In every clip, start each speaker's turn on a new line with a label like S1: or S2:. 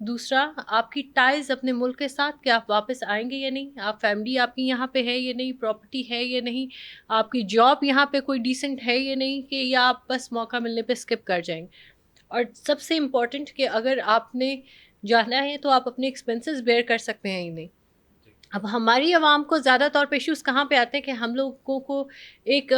S1: دوسرا آپ کی ٹائز اپنے ملک کے ساتھ کہ آپ واپس آئیں گے یا نہیں, آپ فیملی آپ کی یہاں پہ ہے یا نہیں, پراپرٹی ہے یا نہیں, آپ کی جاب یہاں پہ کوئی ڈیسنٹ ہے یا نہیں, کہ یا آپ بس موقع ملنے پہ اسکپ کر جائیں گے. اور سب سے امپورٹنٹ کہ اگر آپ نے جانا ہے تو آپ اپنے ایکسپینسز بیئر کر سکتے ہیں ہی نہیں. اب ہماری عوام کو زیادہ طور پہ ایشوز کہاں پہ آتے ہیں کہ ہم لوگوں کو ایک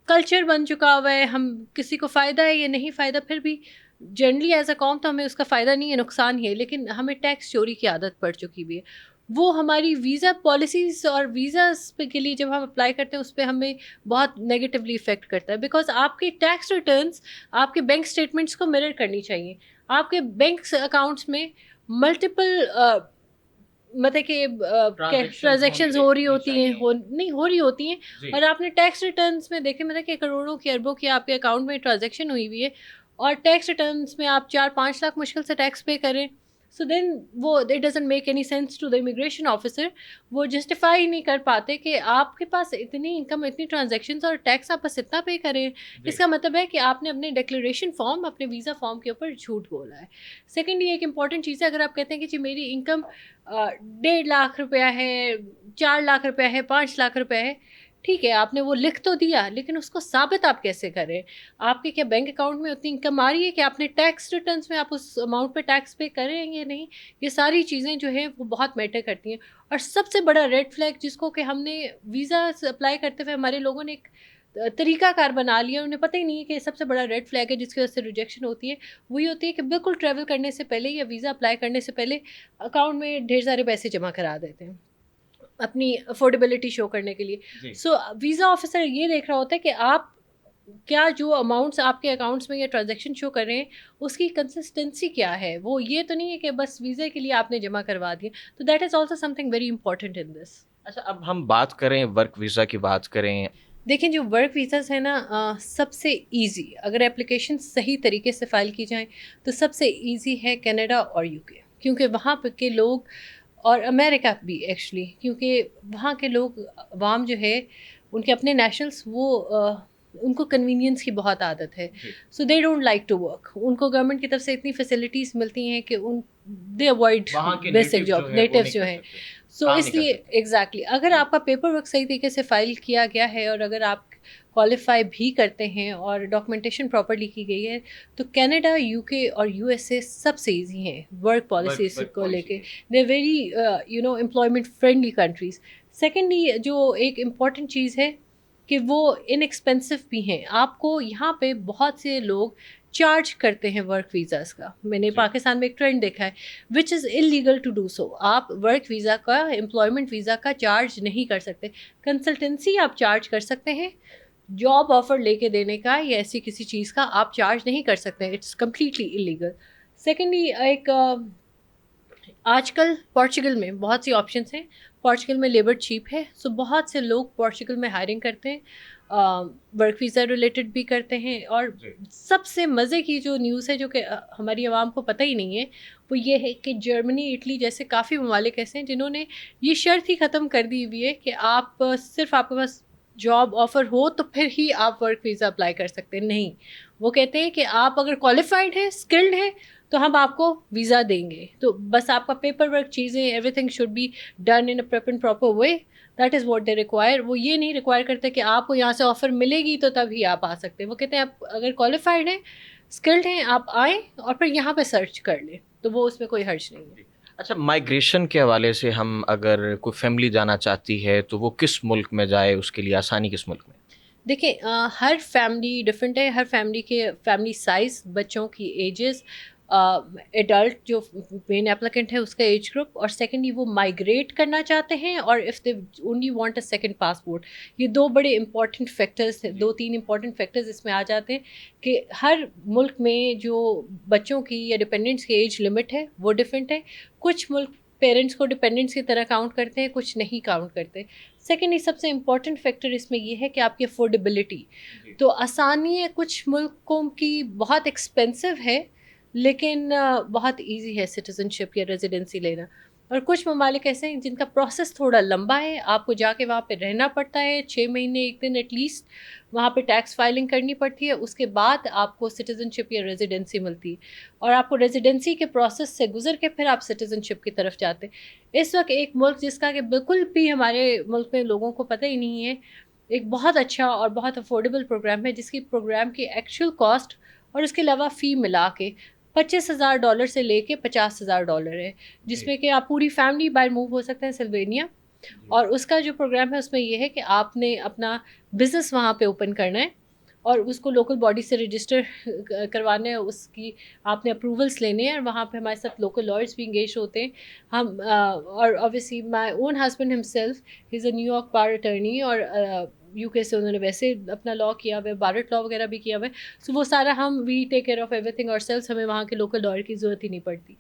S1: کلچر بن چکا ہوا ہے, ہم کسی کو فائدہ ہے یا نہیں فائدہ, پھر بھی جنرلی ایز اے قوم تو ہمیں اس کا فائدہ نہیں ہے, نقصان ہی ہے, لیکن ہمیں ٹیکس چوری کی عادت پڑ چکی بھی ہے. وہ ہماری ویزا پالیسیز اور ویزاز کے لیے جب ہم اپلائی کرتے ہیں اس پہ ہمیں بہت نیگیٹیولی افیکٹ کرتا ہے, بیکاز آپ کی ٹیکس ریٹرنس آپ کے بینک اسٹیٹمنٹس کو مرر کرنی چاہیے. آپ کے بینک اکاؤنٹس میں ملٹیپل مطلب کہ ٹرانزیکشنز ہو رہی ہوتی ہیں, نہیں ہو رہی ہوتی ہیں, اور آپ نے ٹیکس ریٹرنس میں دیکھے مطلب کہ کروڑوں کی اربوں کی آپ کے اکاؤنٹ میں ٹرانزیکشن ہوئی ہوئی ہے, اور ٹیکس ریٹرنس میں آپ 4-5 لاکھ مشکل سے ٹیکس پے کریں. سو دین وہ it doesn't make any sense to the immigration officer. وہ جسٹیفائی نہیں کر پاتے کہ آپ کے پاس اتنی انکم, اتنی ٹرانزیکشنز اور ٹیکس آپ بس اتنا پے کریں. اس کا مطلب ہے کہ آپ نے اپنے ڈیکلریشن فارم, اپنے ویزا فارم کے اوپر جھوٹ بولا ہے. سیکنڈلی ایک امپورٹنٹ چیز ہے, اگر آپ کہتے ہیں کہ جی میری انکم 1.5 لاکھ روپیہ ہے, 4 لاکھ روپیہ ہے, 5 لاکھ روپیہ ہے, ٹھیک ہے آپ نے وہ لکھ تو دیا, لیکن اس کو ثابت آپ کیسے کریں؟ آپ کے کیا بینک اکاؤنٹ میں اتنی انکم آ رہی ہے کہ آپ نے ٹیکس ریٹرنس میں آپ اس اماؤنٹ پہ ٹیکس پے کریں یا نہیں؟ یہ ساری چیزیں جو ہیں وہ بہت میٹر کرتی ہیں. اور سب سے بڑا ریڈ فلیگ جس کو کہ ہم نے ویزا اپلائی کرتے ہوئے ہمارے لوگوں نے ایک طریقہ کار بنا لیا, انہیں پتہ ہی نہیں ہے کہ سب سے بڑا ریڈ فلیگ ہے جس کی وجہ سے ریجیکشن ہوتی ہے, وہی ہوتی ہے کہ بالکل ٹریول کرنے سے پہلے یا ویزا اپلائی کرنے سے پہلے اکاؤنٹ میں ڈھیر سارے پیسے جمع کرا دیتے ہیں اپنی افورڈیبلٹی شو کرنے کے لیے. سو ویزا آفیسر یہ دیکھ رہا ہوتا ہے کہ آپ کیا جو اماؤنٹس آپ کے اکاؤنٹس میں یا ٹرانزیکشن شو کر رہے ہیں اس کی کنسسٹنسی کیا ہے. وہ یہ تو نہیں ہے کہ بس ویزا کے لیے آپ نے جمع کروا دیا. تو that is also something very important in this.
S2: اچھا, اب ہم بات کریں ورک ویزا کی بات کریں.
S1: دیکھیں جو ورک ویزاز ہیں نا, سب سے ایزی اگر اپلیکیشن صحیح طریقے سے فائل کی جائیں تو سب سے ایزی ہے کینیڈا اور یو کے, کیونکہ وہاں پہ کے لوگ, اور امریکہ بھی ایکچولی, کیونکہ وہاں کے لوگ عوام جو ہے ان کے اپنے نیشنلس, وہ ان کو کنوینئنس کی بہت عادت ہے. So they don't like to work. ان کو گورنمنٹ کی طرف سے اتنی فیسلٹیز ملتی ہیں کہ ان دے اوائڈ بیسک جاب, نیٹیوز جو ہیں. سو اس لیے ایگزیکٹلی اگر آپ کا پیپر ورک صحیح طریقے سے فائل کیا گیا ہے اور اگر آپ کوالیفائی بھی کرتے ہیں اور ڈاکومنٹیشن پراپرلی کی گئی ہے تو کینیڈا, یو کے اور یو ایس اے سب سے ایزی ہیں ورک پالیسیز کو لے کے. They very employment friendly countries. Secondly جو ایک امپورٹنٹ چیز ہے کہ وہ ان ایکسپینسو بھی ہیں. آپ کو یہاں پہ بہت سے لوگ چارج کرتے ہیں ورک ویزاز کا. میں نے پاکستان میں ایک ٹرینڈ دیکھا ہے which is illegal to do so. آپ ورک ویزا کا, امپلائمنٹ ویزا کا چارج نہیں کر سکتے. کنسلٹنسی آپ چارج کر سکتے ہیں, جاب آفر لے کے دینے کا یا ایسی کسی چیز کا آپ چارج نہیں کر سکتے. It's completely illegal. سیکنڈلی ایک آج کل پورچوگل میں بہت سی آپشنس ہیں. پورچوگل میں لیبر چیپ ہے, سو بہت سے لوگ پورچوگل میں ہائرنگ کرتے ہیں, ورک ویزا ریلیٹڈ بھی کرتے ہیں. اور سب سے مزے کی جو نیوز ہے جو کہ ہماری عوام کو پتہ ہی نہیں ہے وہ یہ ہے کہ جرمنی, اٹلی جیسے کافی ممالک ایسے ہیں جنہوں نے یہ شرط ہی ختم کر دی ہوئی ہے کہ آپ صرف آپ کے پاس جاب آفر ہو تو پھر ہی آپ ورک ویزا اپلائی کر سکتے ہیں. نہیں, وہ کہتے ہیں کہ آپ اگر کوالیفائڈ ہیں, اسکلڈ ہیں, تو ہم آپ کو ویزا دیں گے. تو بس آپ کا پیپر ورک, چیزیں, everything should be done in a prep and proper way. That is what they require. وہ یہ نہیں ریکوائر کرتے کہ آپ کو یہاں سے آفر ملے گی تو تب ہی آپ آ سکتے ہیں. وہ کہتے ہیں آپ اگر کوالیفائڈ ہیں, اسکلڈ ہیں, آپ آئیں اور پھر یہاں پہ سرچ کر لیں. تو وہ اس میں کوئی حرج نہیں ہے.
S2: اچھا, مائیگریشن کے حوالے سے ہم اگر کوئی فیملی جانا چاہتی ہے تو وہ کس ملک میں جائے, اس کے لیے آسانی کس ملک میں؟
S1: دیکھیں ہر فیملی ڈفرینٹ ہے. ہر فیملی کے فیملی سائز, بچوں کی ایجز, ایڈلٹ جو مین اپلیکنٹ ہے اس کا ایج گروپ, اور سیکنڈلی وہ مائیگریٹ کرنا چاہتے ہیں, اور if they only want a second passport. یہ دو بڑے امپورٹنٹ فیکٹرز ہیں, 2-3 امپورٹنٹ فیکٹرز اس میں آ جاتے ہیں کہ ہر ملک میں جو بچوں کی یا ڈپینڈنٹس کی ایج لمٹ ہے وہ ڈفرینٹ ہے. کچھ ملک پیرنٹس کو ڈپینڈنٹس کی طرح کاؤنٹ کرتے ہیں, کچھ نہیں کاؤنٹ کرتے. سیکنڈلی سب سے امپورٹنٹ فیکٹر اس میں یہ ہے کہ آپ کی افورڈیبلٹی. تو آسانی ہے, کچھ ملکوں کی بہت ایکسپینسو ہے لیکن بہت ایزی ہے سٹیزن شپ یا ریزیڈنسی لینا. اور کچھ ممالک ایسے ہیں جن کا پروسیس تھوڑا لمبا ہے، آپ کو جا کے وہاں پہ رہنا پڑتا ہے 6 مہینے 1 دن ایٹ لیسٹ، وہاں پہ ٹیکس فائلنگ کرنی پڑتی ہے، اس کے بعد آپ کو سٹیزن شپ یا ریزیڈنسی ملتی ہے، اور آپ کو ریزیڈنسی کے پروسیس سے گزر کے پھر آپ سٹیزن شپ کی طرف جاتے ہیں۔ اس وقت ایک ملک جس کا کہ بالکل بھی ہمارے ملک میں لوگوں کو پتہ ہی نہیں ہے، ایک بہت اچھا اور بہت افورڈیبل پروگرام ہے جس کی پروگرام کی ایکچوئل کاسٹ اور اس کے علاوہ فی ملا کے $25,000 سے لے کے $50,000 ہے، جس میں کہ آپ پوری فیملی باہر موو ہو سکتے ہیں سلوینیا۔ اور اس کا جو پروگرام ہے اس میں یہ ہے کہ آپ نے اپنا بزنس وہاں پہ اوپن کرنا ہے اور اس کو لوکل باڈی سے رجسٹر کروانا ہے، اس کی آپ نے اپروولس لینے ہیں، اور وہاں پہ ہمارے ساتھ لوکل لائرس بھی انگیج ہوتے ہیں ہم، اور obviously my own husband himself is a new York bar attorney, اور یو کے سے انہوں نے ویسے اپنا لاء کیا ہوا ہے، بارٹ لاء وغیرہ بھی کیا ہوا ہے، سو وہ سارا ہم we take care of everything اور سیلس، ہمیں وہاں کے لوکل لائر کی ضرورت ہی نہیں پڑتی۔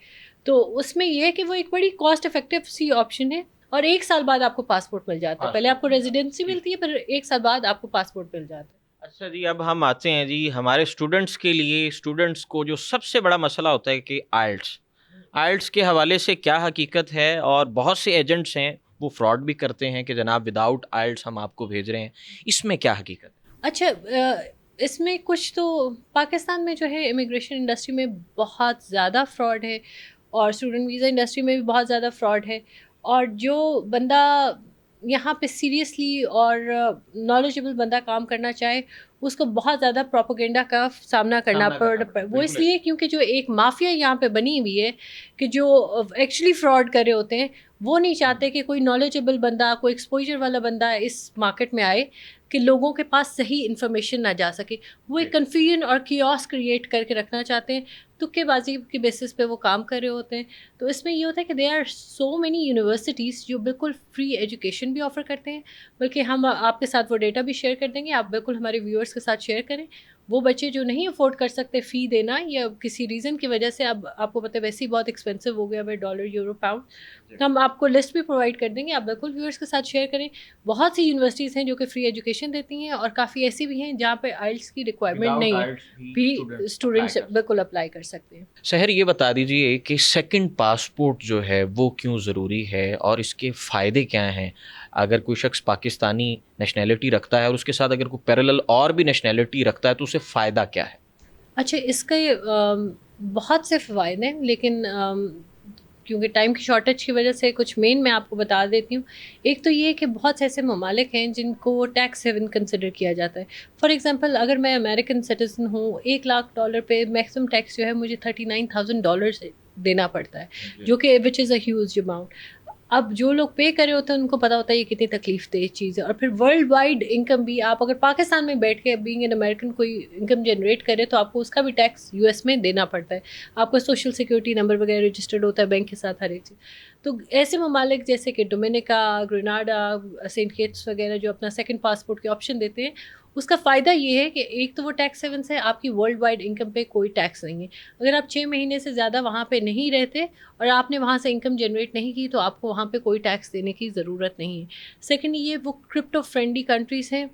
S1: تو اس میں یہ ہے کہ وہ ایک بڑی کاسٹ افیکٹو سی آپشن ہے، اور 1 سال بعد آپ کو پاسپورٹ مل جاتا ہے، پہلے آپ کو ریزیڈنسی ملتی ہے، پھر 1 سال بعد آپ کو پاسپورٹ مل جاتا ہے۔
S2: اچھا جی، اب ہم آتے ہیں جی ہمارے اسٹوڈنٹس کے لیے، اسٹوڈنٹس کو جو سب سے بڑا مسئلہ ہوتا ہے کہ آئلٹس کے حوالے سے کیا حقیقت ہے، اور بہت سے ایجنٹس ہیں وہ فراڈ بھی کرتے ہیں کہ جناب وداؤٹ آئلٹس ہم آپ کو بھیج رہے ہیں، اس میں کیا حقیقت ہے؟
S1: اچھا، اس میں کچھ تو پاکستان میں جو ہے امیگریشن انڈسٹری میں بہت زیادہ فراڈ ہے، اور اسٹوڈنٹ ویزا انڈسٹری میں بھی بہت زیادہ فراڈ ہے، اور جو بندہ یہاں پہ سیریسلی اور نالجبل بندہ کام کرنا چاہے اس کو بہت زیادہ پروپیگنڈا کا سامنا کرنا وہ اس لیے کیونکہ جو ایک مافیا یہاں پہ بنی ہوئی ہے کہ جو ایکچولی فراڈ کر رہے ہوتے ہیں وہ نہیں چاہتے کہ کوئی نالجبل بندہ، کوئی ایکسپوجر والا بندہ اس مارکیٹ میں آئے کہ لوگوں کے پاس صحیح انفارمیشن نہ جا سکے، وہ ایک کنفیوژن اور کیوس کریٹ کر کے رکھنا چاہتے ہیں، تکے بازی کے بیسس پہ وہ کام کر رہے ہوتے ہیں۔ تو اس میں یہ ہوتا ہے کہ they are so many universities جو بالکل فری ایجوکیشن بھی آفر کرتے ہیں، بلکہ ہم آپ کے ساتھ وہ ڈیٹا بھی شیئر کر دیں گے، آپ بالکل ہمارے ویورز کے ساتھ شیئر کریں۔ وہ بچے جو نہیں افورڈ کر سکتے فی دینا، یا کسی ریزن کی وجہ سے، اب آپ کو پتہ ہے ویسے ہی بہت ایکسپینسو ہو گیا ہے ڈالر یورو پاؤنڈ، ہم آپ کو لسٹ بھی پرووائڈ کر دیں گے، آپ بالکل ویورز کے ساتھ شیئر کریں۔ بہت سی یونیورسٹیز ہیں جو کہ فری ایجوکیشن دیتی ہیں، اور کافی ایسی بھی ہیں جہاں پہ آئلٹس کی ریکوائرمنٹ نہیں ہے، بھی اسٹوڈنٹس بالکل اپلائی کر سکتے ہیں۔
S2: سحر یہ بتا دیجیے کہ سیکنڈ پاسپورٹ جو ہے وہ کیوں ضروری ہے، اور اس کے فائدے کیا ہیں؟ اگر کوئی شخص پاکستانی نیشنلٹی رکھتا ہے اور اس کے ساتھ اگر کوئی پیرالل اور بھی نیشنلٹی رکھتا ہے تو اسے فائدہ کیا ہے؟
S1: اچھا، اس کے بہت سے فوائد ہیں، لیکن کیونکہ ٹائم کی شارٹیج کی وجہ سے کچھ مین میں آپ کو بتا دیتی ہوں۔ ایک تو یہ کہ بہت سے ایسے ممالک ہیں جن کو ٹیکس ہیون کنسیڈر کیا جاتا ہے۔ فار ایگزامپل، اگر میں امریکن سٹیزن ہوں، $1,00,000 پہ میکسیمم ٹیکس جو ہے مجھے $39,000 دینا پڑتا ہے، جو کہ وچ از اے ہیوج اماؤنٹ۔ اب جو لوگ پے کرے ہوتے ہیں ان کو پتا ہوتا ہے یہ کتنی تکلیف دہ چیز ہے، اور پھر ورلڈ وائڈ انکم بھی، آپ اگر پاکستان میں بیٹھ کے بینگ این امریکن کوئی انکم جنریٹ کرے تو آپ کو اس کا بھی ٹیکس یو ایس میں دینا پڑتا ہے، آپ کو سوشل سیکورٹی نمبر وغیرہ رجسٹرڈ ہوتا ہے بینک کے ساتھ، ہر ایک چیز۔ تو ایسے ممالک جیسے کہ ڈومینیکا، گریناڈا، سینٹ کٹس وغیرہ جو اپنا سیکنڈ پاسپورٹ کے آپشن دیتے ہیں، اس کا فائدہ یہ ہے کہ ایک تو وہ ٹیکس ہیون سے آپ کی ورلڈ وائڈ انکم پہ کوئی ٹیکس نہیں ہے۔ اگر آپ 6 مہینے سے زیادہ وہاں پہ نہیں رہتے اور آپ نے وہاں سے انکم جنریٹ نہیں کی تو آپ کو وہاں پہ کوئی ٹیکس دینے کی ضرورت نہیں ہے۔ سیکنڈ، یہ وہ کرپٹو فرینڈلی کنٹریز ہیں،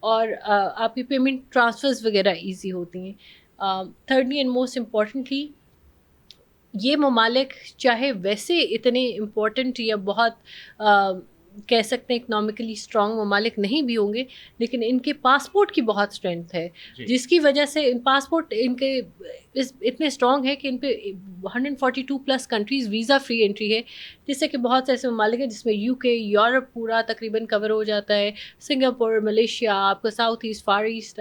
S1: اور آپ کی پیمنٹ ٹرانسفرز وغیرہ ایزی ہوتی ہیں۔ تھرڈلی اینڈ موسٹ امپورٹنٹلی، یہ ممالک چاہے ویسے اتنے امپورٹنٹ یا بہت کہہ سکتے ہیں اکنامکلی اسٹرانگ ممالک نہیں بھی ہوں گے، لیکن ان کے پاسپورٹ کی بہت اسٹرینتھ ہے، جس کی وجہ سے ان پاسپورٹ ان کے اتنے اسٹرانگ ہے کہ ان پہ 142+ کنٹریز ویزا فری انٹری ہے، جس سے کہ بہت سے ایسے ممالک ہیں جس میں یو کے، یورپ پورا تقریباً کور ہو جاتا ہے، سنگاپور، ملیشیا، آپ کا ساؤتھ ایسٹ، فار ایسٹ،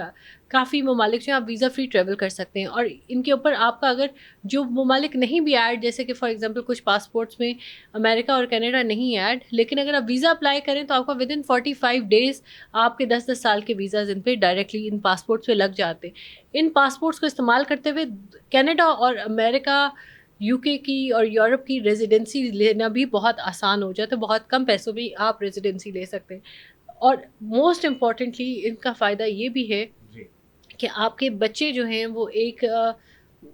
S1: کافی ممالک جو ہیں آپ ویزا فری ٹریول کر سکتے ہیں۔ اور ان کے اوپر آپ کا اگر جو ممالک نہیں بھی ایڈ، جیسے کہ فار ایگزامپل کچھ پاسپورٹس میں امریکہ اور کینیڈا نہیں ایڈ، لیکن اگر آپ ویزا اپلائی کریں تو آپ کا ود ان 45 days آپ کے 10 سال کے ویزاز ان پہ ڈائریکٹلی ان پاسپورٹس پہ لگ جاتے ہیں۔ ان پاسپورٹس کو استعمال کرتے ہوئے کینیڈا اور امریکہ، یو کے کی اور یورپ کی ریزیڈنسی لینا بھی بہت آسان ہو جاتا ہے، بہت کم پیسوں میں آپ ریزیڈنسی لے سکتے ہیں۔ اور موسٹ امپورٹنٹلی ان کا فائدہ یہ بھی ہے کہ آپ کے بچے جو ہیں وہ ایک